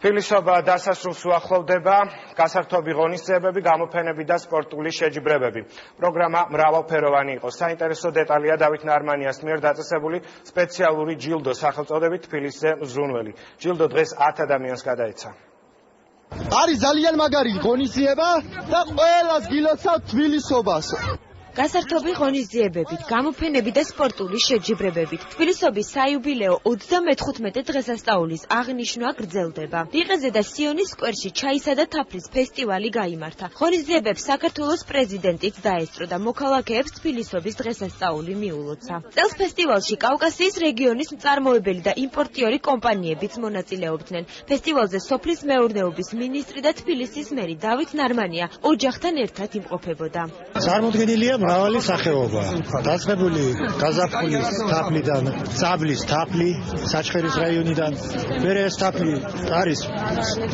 თბილისობა დასასრულს უახლოვდება, გასართობი ღონისძიებები, გამოფენები და სპორტული შეჯიბრებები. პროგრამა მრავალფეროვანი იყო. საინტერესო დეტალია დავით ნარმანიას მიერ დაწესებული სპეციალური ჯილდო სახელწოდებით თბილისზე მზრუნველი. ჯილდო დღეს 10 ადამიანს გადაეცა. არის ძალიან მაგარი ღონისძიება და ყველას გილოცავთ თბილისობას. გასართობი ღონისძიებებით, გამოფენები და სპორტული შეჯიბრებებით. თბილისობის საიუბილეო 35 დღესასწაულის აღნიშვნა გრძელდება. რიყეზე და სიონის სკვერში ჩაისა და თაფლის ფესტივალი გაიმართა. ღონისძიებებს საქართველოს პრეზიდენტიც დაესწრო და მოქალაქეებს თბილისობის დღესასწაული მიულოცა. წელს ფესტივალში კავკასიის რეგიონის მწარმოებელი და იმპორტიორი კომპანიებიც მონაწილეობდნენ. ფესტივალზე სოფლის მეურნეობის მინისტრი და თბილისის მერი დავით ნარმანია ოჯახთან ერთად იმყოფებოდა. წარმოდგენილია მრავალი სახეობა. დაწყებული გაზაფხულის თაფლიდან, წაბლის თაფლი, საჩხერის რაიონიდან, მერე ეს თაფლი არის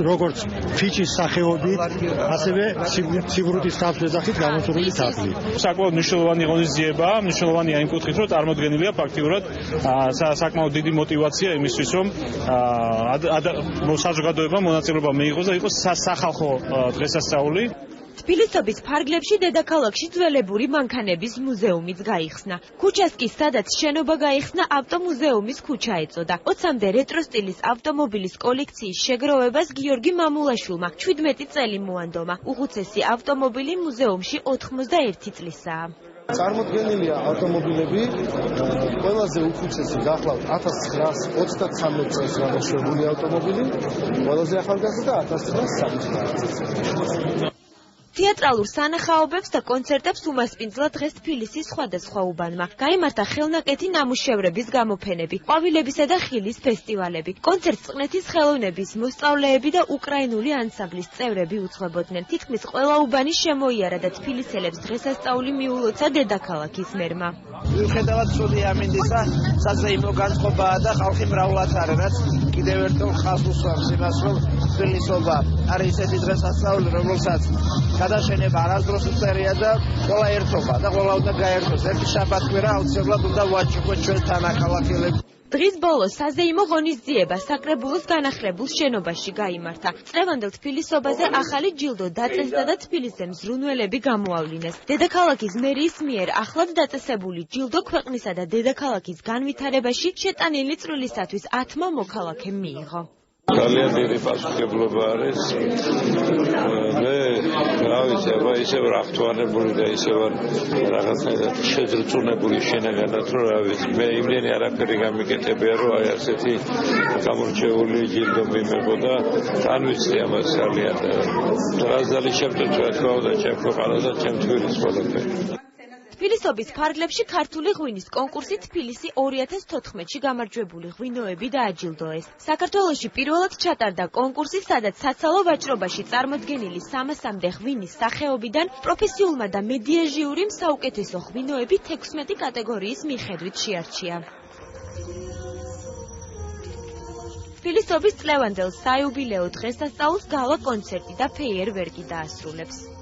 როგორც ფიჭის სახეობით, ასევე სიბრუტის თაფლის ეძახით გამოწვეული თაფლი. საკმაოდ მნიშვნელოვანი ღონისძიება, მნიშვნელოვანია იმ კუთხით, რომ წარმოდგენილია ფაქტიურად საკმაოდ დიდი мотиваცია იმისთვის, რომ საზოგადოებამ მონაწილეობა მიიღოს და იყოს სახალხო დღესასწაული. თბილისობის ფარგლებში დედაქალაქში ძველებური მანქანების მუზეუმიც გაიხსნა. ქუჩას კი სადაც შენობა გაიხსნა ავტომუზეუმის ქუჩა ეწოდა. 20-მდე რეტრო სტილის ავტომობილის კოლექციის შეგროვებას გიორგი მამულაშვილმა 17 წელი მოანდომა. უხუცესი ავტომობილი მუზეუმში 91 წლისაა. წარმოდგენილია ავტომობილები, ყველაზე უხუცესი გახლავთ 1933 წელს გამოშვებული ავტომობილი, ყველაზე ახალგაზრდა 1963 თეატრალურ სანახაობებს და კონცერტებს უმასპინძლა დღეს თბილისის სხვადასხვა უბანმა. გაიმართა ხელნაკეთი ნამუშევრების გამოფენები, ყვავილებისა და ხილის ფესტივალები. კონცერტს წყნეთის ხელოვნების მოსწავლეები და უკრაინული ანსამბლის წევრები უძღვებოდნენ. თითქმის ყველა უბანი შემოიარა და თბილისელებს დღესასწაული მიულოცა დედაქალაქის მერმა. მიუხედავად ცუდი ამინდისა, საზეიმო განწყობაა და ხალხი მრავლად არის, რაც კიდევ ერთხელ ხაზს უსვამს იმას, რომ თბილისობა არის ესეთი დღესასწაული, რომელსაც გადაშენება არასდროს უწერია და ყველა ერთობა და ყველა უნდა გაერთოს. ერთი შაბათ-კვირა აუცილებლად უნდა ვაჭროთ ჩვენ თანახალხელები. დღის ბოლოს საზეიმო ღონისძიება საკრებულოს განახლებულ შენობაში გაიმართა. წლევანდელ თბილისობაზე ახალი ჯილდო დაწესდა და თბილისზე მზრუნველები გამოავლინეს. დედაქალაქის მერიის მიერ ახლად დაწესებული ჯილდო ქვეყნისა და დედაქალაქის განვითარებაში შეტანილი წვლილისათვის 10 მოქალაქემ მიიღო. ძალიან დიდი პასუხისმგებლობა არის. მე გავიცევა ისევ რაფთვანებული და ისევ რაღაცნაირად შეძრწუნებული შენაგანად, რომ რა ვიცი, მე იმდენი არაფერი გამიკეთებია, რომ აი ასეთი გამორჩეული ჯილდო მიმეღო და თან ვიცი ამას ძალიან. დღაზალი შემწევ თქვა და ჩემ ქვეყანას და ჩემ თბილისს ყველაფერი. თბილისობის ფარგლებში ქართული ღვინის კონკურსი თბილისი 2014-ში გამარჯვებული ღვინოები დააჯილდოეს. საქართველოში პირველად ჩატარდა კონკურსი, სადაც საცალო ვაჭრობაში წარმოდგენილი 300-მდე ღვინის სახეობიდან პროფესიულმა და მედიაჟიური საუკეთესო ღვინოები 16 კატეგორიის მიხედვით შეარჩია. თბილისობის წლევანდელ საიუბილეო დღესასწაულს გალა კონცერტი და ფეიერვერკი დაასრულებს.